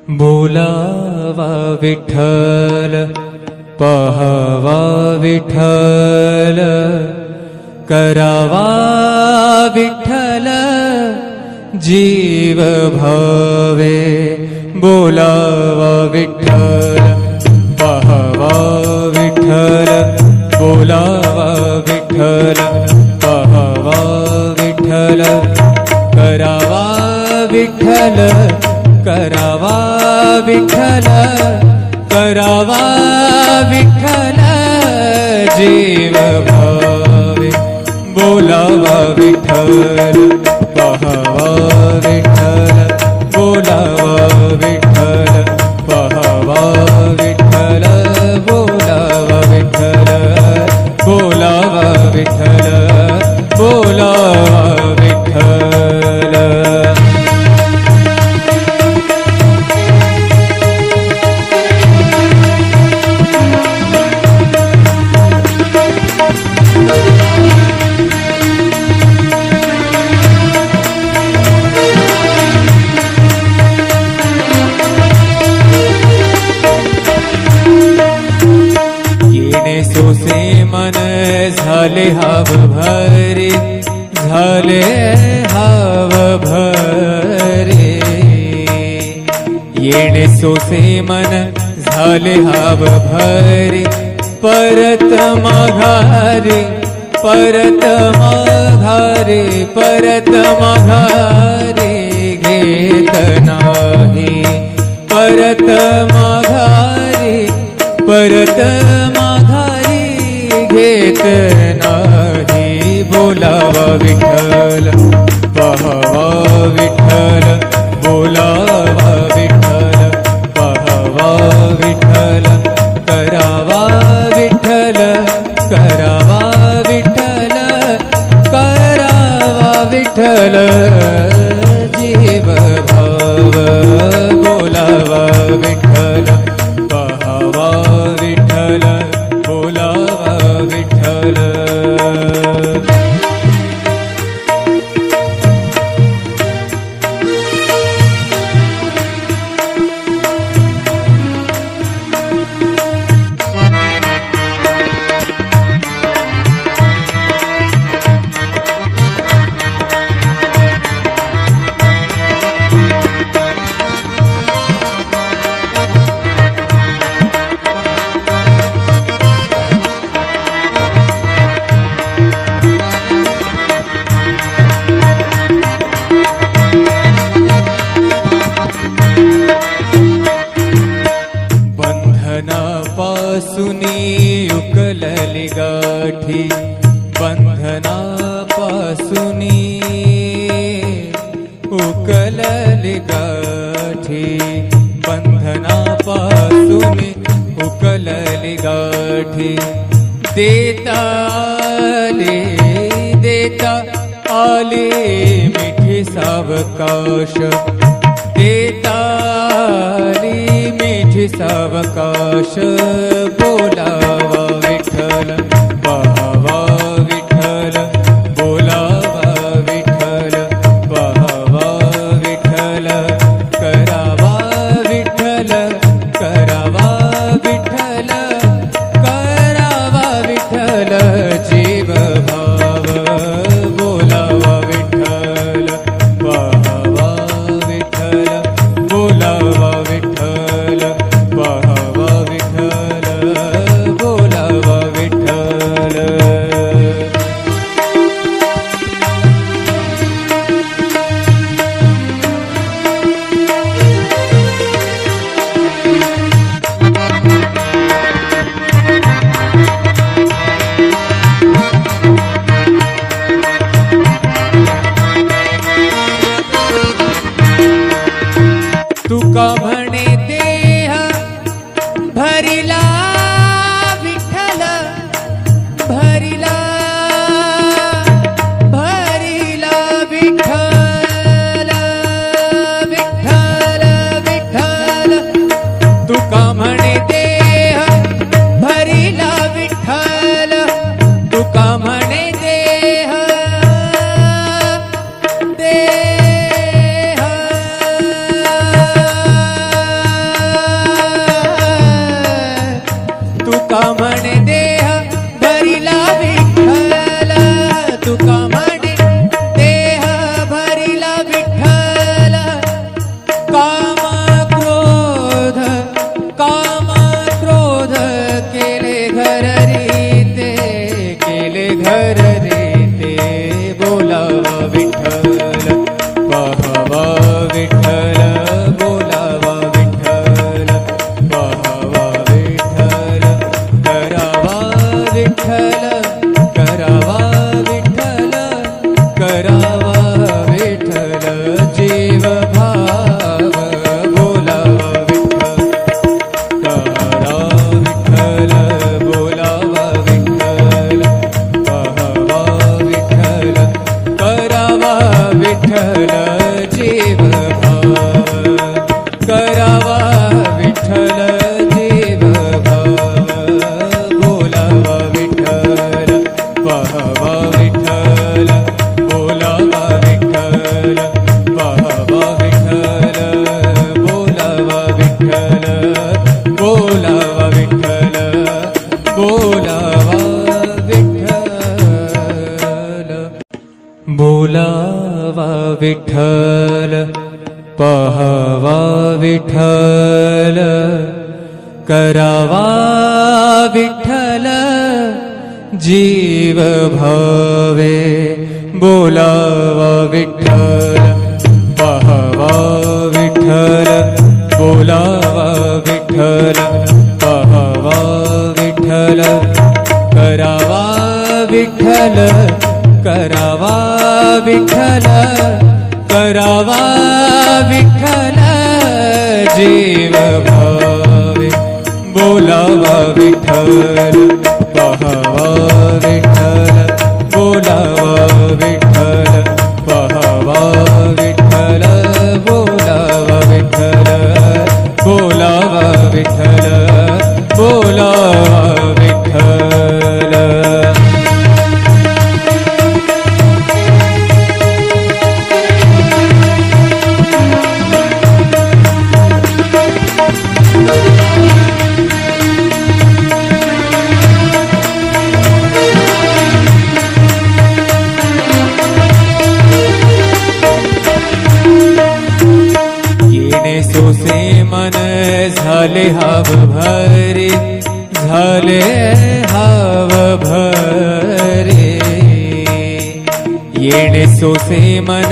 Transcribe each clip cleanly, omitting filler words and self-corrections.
बोलावा विठ्ठल पहावा विठ्ठल करावा विठ्ठल जीव भावे बोलावा विठ्ठल पहावा विठ्ठल बोलावा विठ्ठल पहावा विठ्ठल करावा विठ्ठल करावा विठ्ठल करावा विठ्ठल जीव भावे बोलावा विठ्ठल पहावा विठ्ठल बोलावा विठ्ठल पहावा विठ्ठल बोलावा विठ्ठल बोलावा विठ्ठल बोलावा विठ्ठल। सोसे मन झाले हाव भरे झाले हाव भरे येणे सोसे मन झाले हाव भरे परत माघारे परत माघारे परत माघारे घेत नाही परत माघारे परत माघारी घेत नाही बोलावा विठ्ठल पहावा विठ्ठल बोलावा विठ्ठल पहावा विठ्ठल करावा विठ्ठल करावा विठ्ठल करावा विठ्ठल जीव भाव बोलावा विठ्ठल पहावा विठ्ठल बोलावा विठ्ठल। बंधनापासूनी उकलली गाठी बंधनापासूनी उकलली गाठी बंधनापासूनी उकलली गाठी देता आले मिठी सावकाश देता आली मिठी सावकाश बोलावा विठ्ठल पहावा विठ्ठल बोलावा विठ्ठल पहावा विठ्ठल करावा विठ्ठल करावा विठ्ठल करावा विठ्ठल जीव भाव बोलावा विठ्ठल पहावा विठ्ठल बोलावा विठ्ठल पहावा विठ्ठल बोलावा विठ्ठल। तुका म्हणे देह भरिला विठ्ठल भरिला भरिला विठ्ठल विठ्ठल विठ्ठल तुका म्हणे देह भरिला विठ्ठल तुका म्हणे देह देह विठ्ठल पहावा विठ्ठल करावा विठ्ठल जीव भावे बोलावा विठ्ठल पहावा विठ्ठल बोलावा विठ्ठल पहावा विठ्ठल करावा विठ्ठल करावा विठ्ठल करावा विठ्ठल जीव भावे बोलावा विठ्ठल पहावा विठ्ठल बोलावा विठ्ठल पहावा विठ्ठल बोलावा विठ्ठल बोलावा विठ्ठल बोलावा विठ्ठल सोसे मन झाले हाव भरे झाले हाव भरे येणे सोसे मन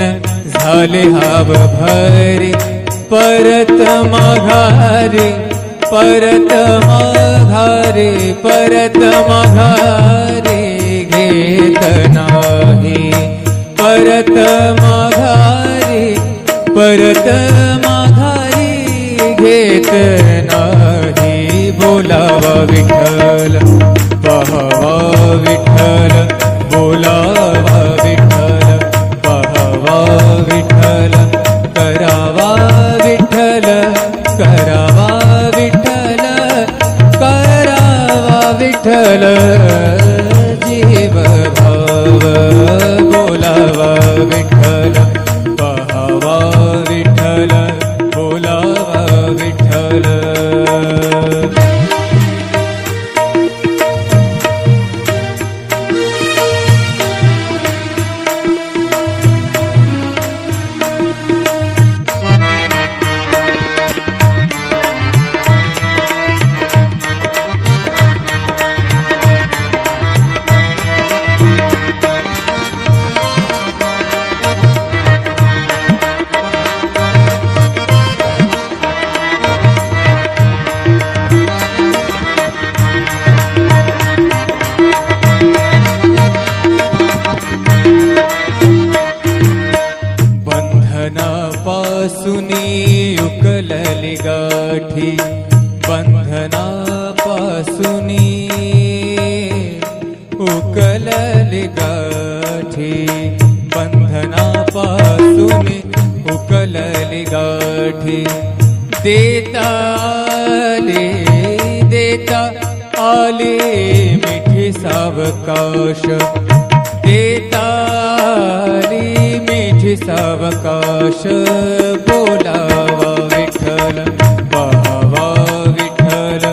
झाले हाव भरे परत माघारे परत माघारे परत माघारे घेत नाही परत माघारे परत माघारी घेत नाही बोलावा विठ्ठल पहावा विठ्ठल बोलावा विठ्ठल पहावा विठ्ठल करावा विठ्ठल करावा विठ्ठल करावा विठ्ठल जीव भाव बोलावा विठ्ठल पहावा विठ्ठल बोलावा विठ्ठल बंधनापासुनी उकलली गाठी बंधनापासुनी उकलली गाठी बंधनापासुनी उकलली गाठी देता आले मिठी सावकाश देता आली मिठी सावकाश बोलावा विठ्ठल पहावा विठ्ठल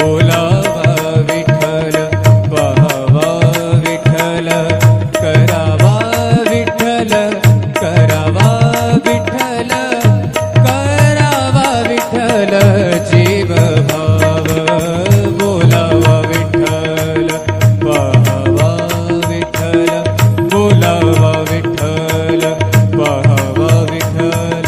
बोलावा विठ्ठल पहावा विठ्ठल करावा विठ्ठल करावा विठ्ठल करावा विठ्ठल जीव भाव बोलावा विठ्ठल पहावा विठ्ठल बोलावा विठ्ठल पहावा विठ्ठल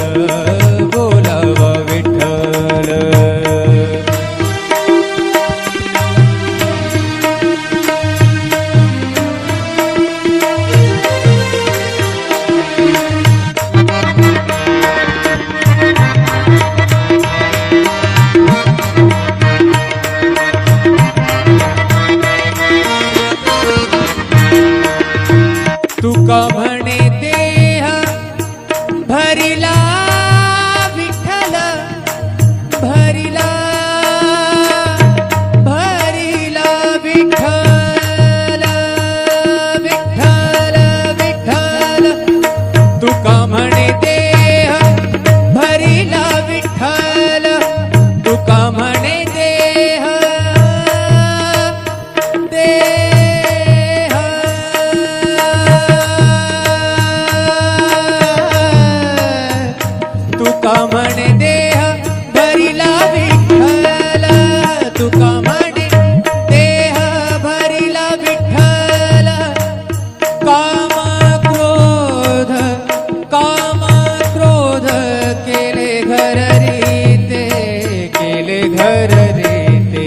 घर रे ते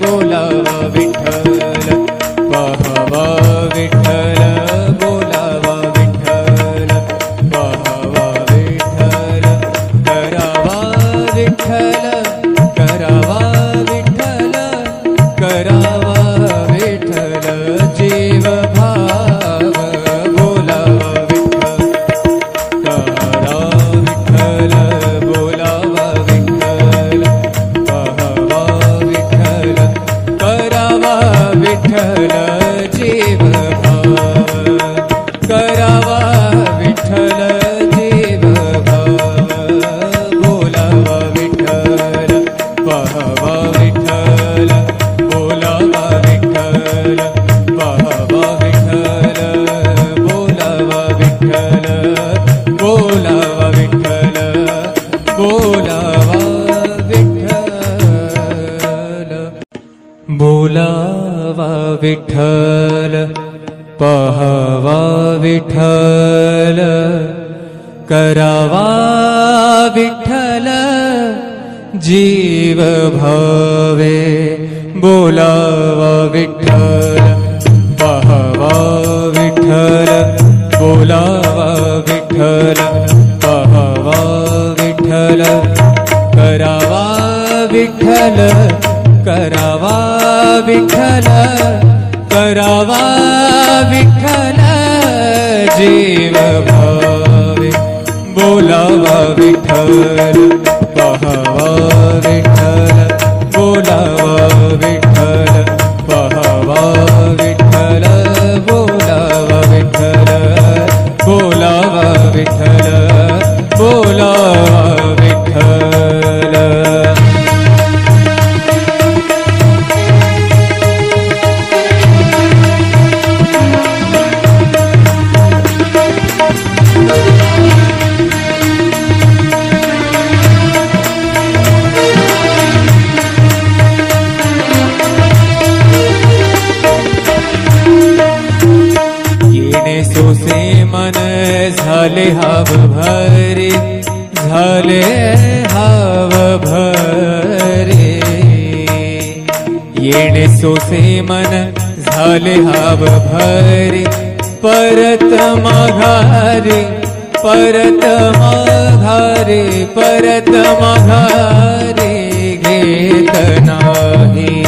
बोलावा विठ्ठल पाहावा विठ्ठल बोलावा विठ्ठल पाहावा विठ्ठल करावा विठ्ठल करावा विठ्ठल करावा विठ्ठल जीव भाव बोलावा विठ्ठल करा विठ्ठल बोलावा विठ्ठल पाहावा विठ्ठल करावा विठ्ठल जीव भाव करावा विठ्ठल जीव भाव बोलावा विठ्ठल पाहावा विठ्ठल बोलावा विठ्ठल पाहावा विठ्ठल बोलावा विठ्ठल बोलावा विठ्ठल बोलावा विठ्ठल बोलावा विठ्ठल पाहावा विठ्ठल करावा विठ्ठल जीव भावे बोलावा विठ्ठल पाहावा विठ्ठल बोलावा विठ्ठल पाहावा विठ्ठल करावा विठ्ठल करावा विठ्ठल करावा विठ्ठल जीव भावे बोलावा विठ्ठल पाहावा विठ्ठल बोलावा विठ्ठल पाहावा विठ्ठल बोलावा विठ्ठल बोलावा विठ्ठल बोलावा विठ्ठल सोसे मन झाले हाव भरे झाले हाव भरे येणे सोसे मन झाले हाव भरे परत माघारे परत माघारे परत माघारे घेत नाही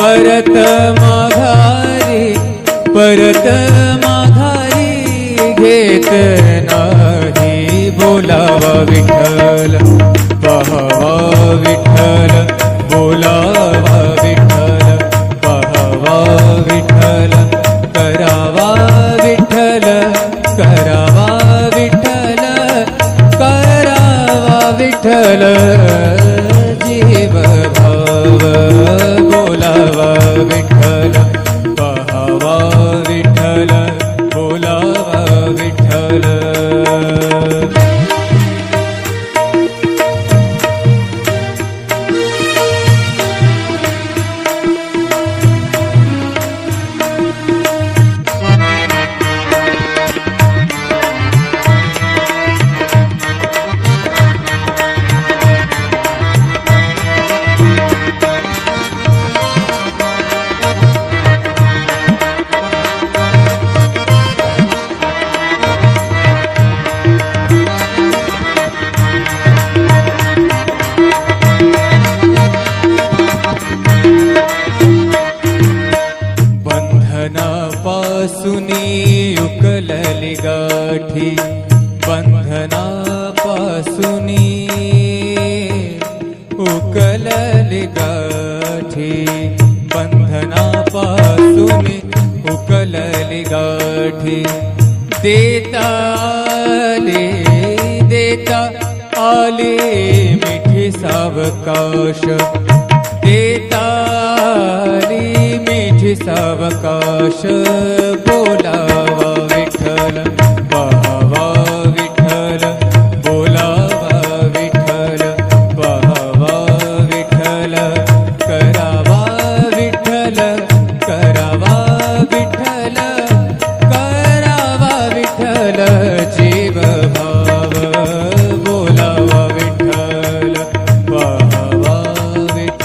परत माघारे परत माघारी घेत नाही बोलावा विठ्ठल पाहावा विठ्ठल बोलावा विठ्ठल पाहावा विठ्ठल करावा विठ्ठल करावा विठ्ठल करावा विठ्ठल जीव भाव बोलावा विठ्ठल पाहावा विठ्ठल बोलावा विठ्ठल बंधनापासुनी उकलली गाठी बंधनापासुनी उकलली गाठी बंधनापासुनी उकलली गाठी देता आले मिठी सावकाश देता आली मिठी सावकाश बोलावा विठ्ठल पाहावा विठ्ठल बोलावा विठ्ठल पाहावा विठ्ठल करावा विठ्ठल करावा विठ्ठल करावा विठ्ठल जीव भाव बोलावा विठ्ठल पाहावा विठ्ठल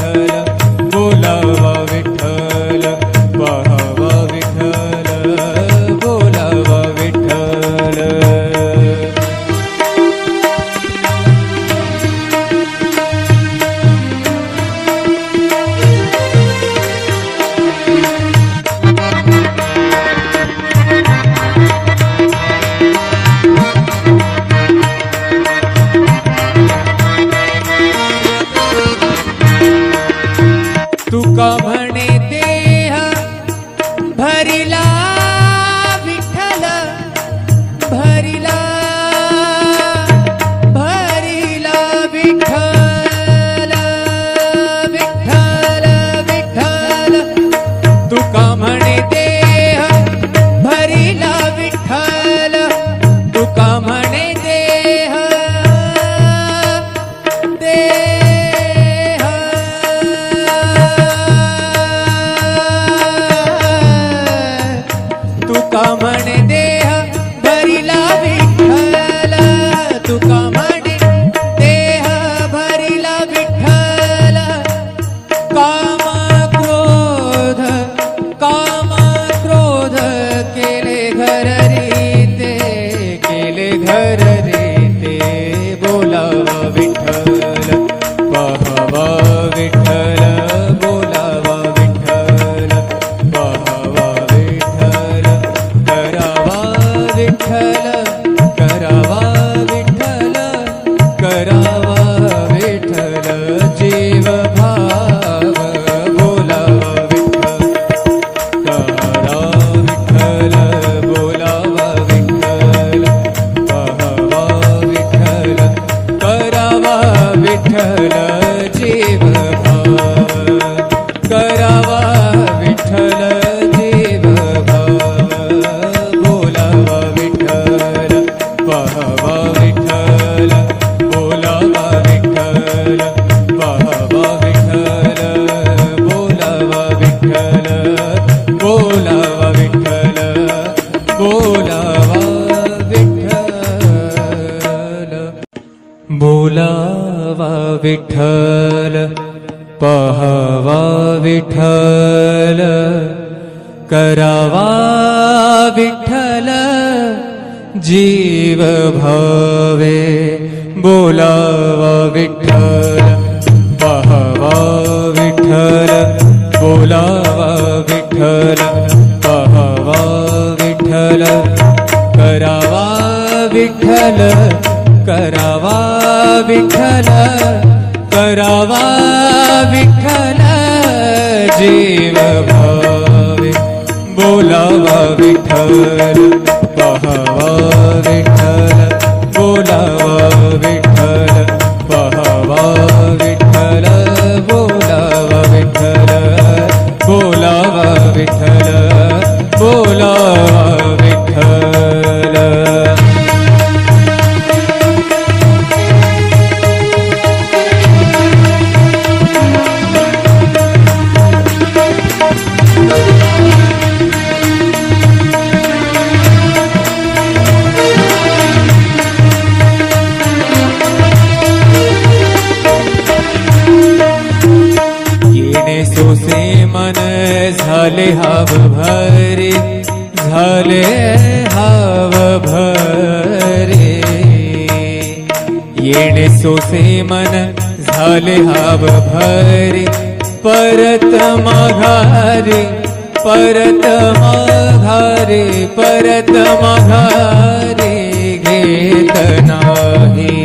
विठ्ठल काम क्रोध केले घर रीते बोलावा विठ्ठल पाहावा विठ्ठल बोलावा विठ्ठल पाहावा विठ्ठल करावा विठ्ठल करावा विठ्ठल करावा विठ्ठल जीव भाव बोलावा विठ्ठल करा विठ्ठल बोलावा विठ्ठल पाहावा विठ्ठल करावा विठ्ठल जीव भाव करावा विठ्ठल जीव भाव बोलावा विठ्ठल पाहावा विठ्ठल बोलावा विठ्ठल पाहावा विठ्ठल बोलावा विठ्ठल बोलावा विठ्ठल बोलावा विठ्ठल बोलावा विठ्ठल पाहावा विठ्ठल करावा विठ्ठल जीव भावे बोलावा विठ्ठल पाहावा विठ्ठल बोलावा विठ्ठल पाहावा विठ्ठल करावा विठ्ठल करावा विठ्ठल करावा विठ्ठल जीव भावे बोलावा विठ्ठल पाहावा विठ्ठल बोलावा विठ्ठल पाहावा विठ्ठल बोलावा विठ्ठल बोलावा विठ्ठल बोलावा विठ्ठल सोसे मन झाले हाव भरे झाले हाव भरे येणे सोसे मन झाले हाव भरे परत माघारे परत माघारे परत माघारे घेत नाही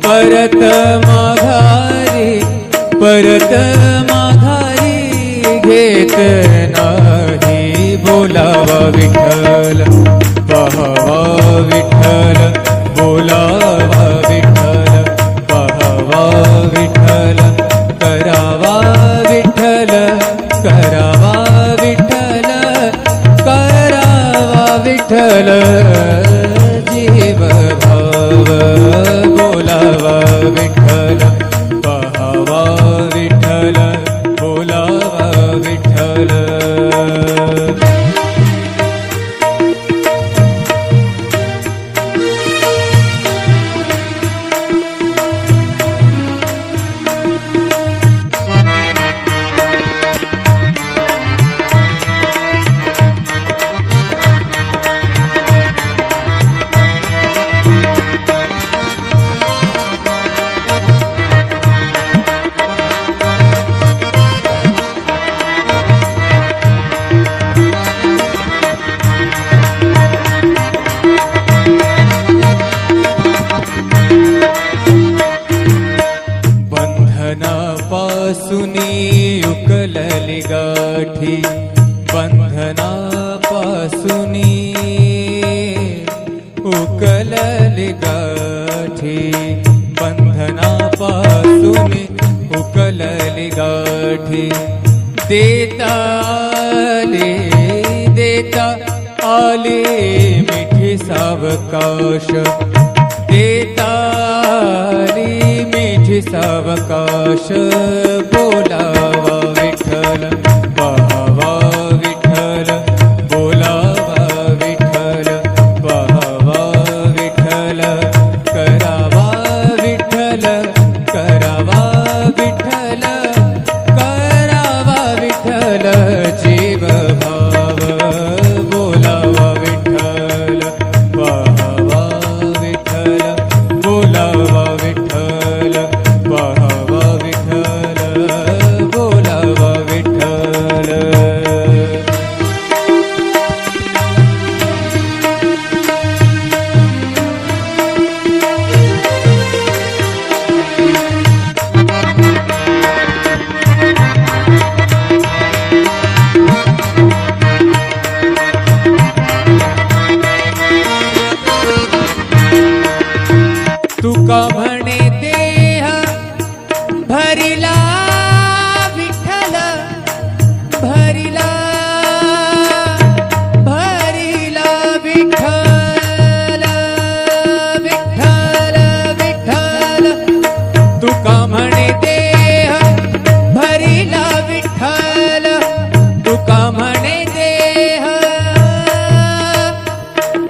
परत माघारे परत माघारी घेत नाही बोलावा विठ्ठल पाहावा विठ्ठल बोलावा विठ्ठल पाहावा विठ्ठल करावा विठ्ठल करावा विठ्ठल करावा विठ्ठल जीव भाव बोलावा विठ्ठल पाहावा विठ्ठल बोलावा विठ्ठल बंधनापासूनी उकलली गाठी बंधनापासूनी उकलली गाठी बंधनापासूनी उकलली गाठी देता आले मिठी सावकाश देता मिठी सावकाश बोलावा विठ्ठल पाहावा विठ्ठल बोलावा विठ्ठल पाहावा विठ्ठल करावा विठ्ठल करावा भरिला विठ्ठल भरिला भरिला विठ्ठल विठ्ठल विठ्ठल तुका म्हणे देह भरिला विठ्ठल तुका म्हणे देह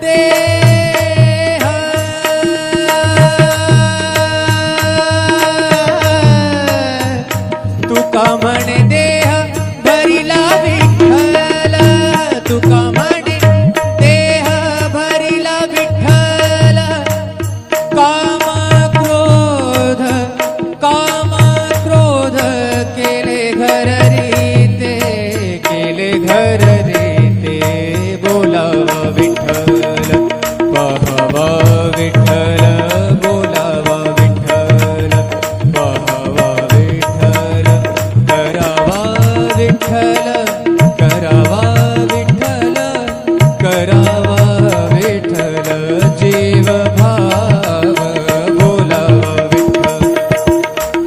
देह तुका म्हणे देह भरिला विठ्ठल तुका म्हणे देह भरिला विठ्ठल काम क्रोध केले घर रीते केले घर रीते बोलावा विठ्ठल पाहावा विठ्ठल बोलावा विठ्ठल पाहावा विठ्ठल करावा विठ्ठल करावा विठ्ठल करावा विठ्ठल जीव भाव बोलावा विठ्ठल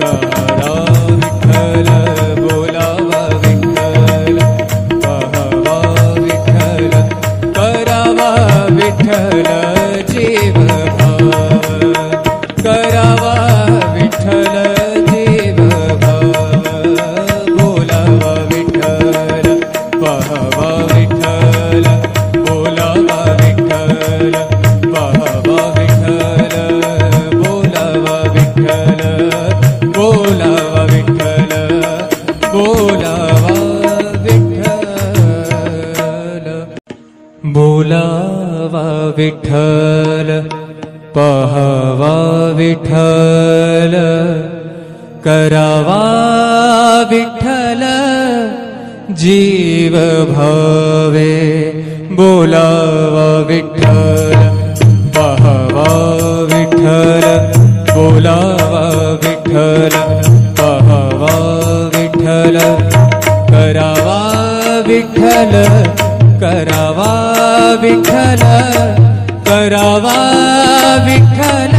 करा विठ्ठल बोलावा विठ्ठल पाहावा विठ्ठल करावा विठ्ठल जीव भाव करावा विठ्ठल जीव भाव बोलावा विठ्ठल पाहावा विठ्ठल बोलावा विठ्ठल पाहावा विठ्ठल बोलावा विठ्ठल बोलावा विठ्ठल बोलावा विठ्ठल बोलावा विठ्ठल पाहावा विठ्ठल करावा विठ्ठल जीव भावे बोलावा विठ्ठल पाहावा विठ्ठल बोलावा विठ्ठल पाहावा विठ्ठल करावा विठ्ठल करावा विठ्ठल करावा विठ्ठल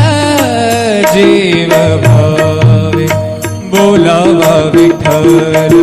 जीव भावे बोलावा विठ्ठल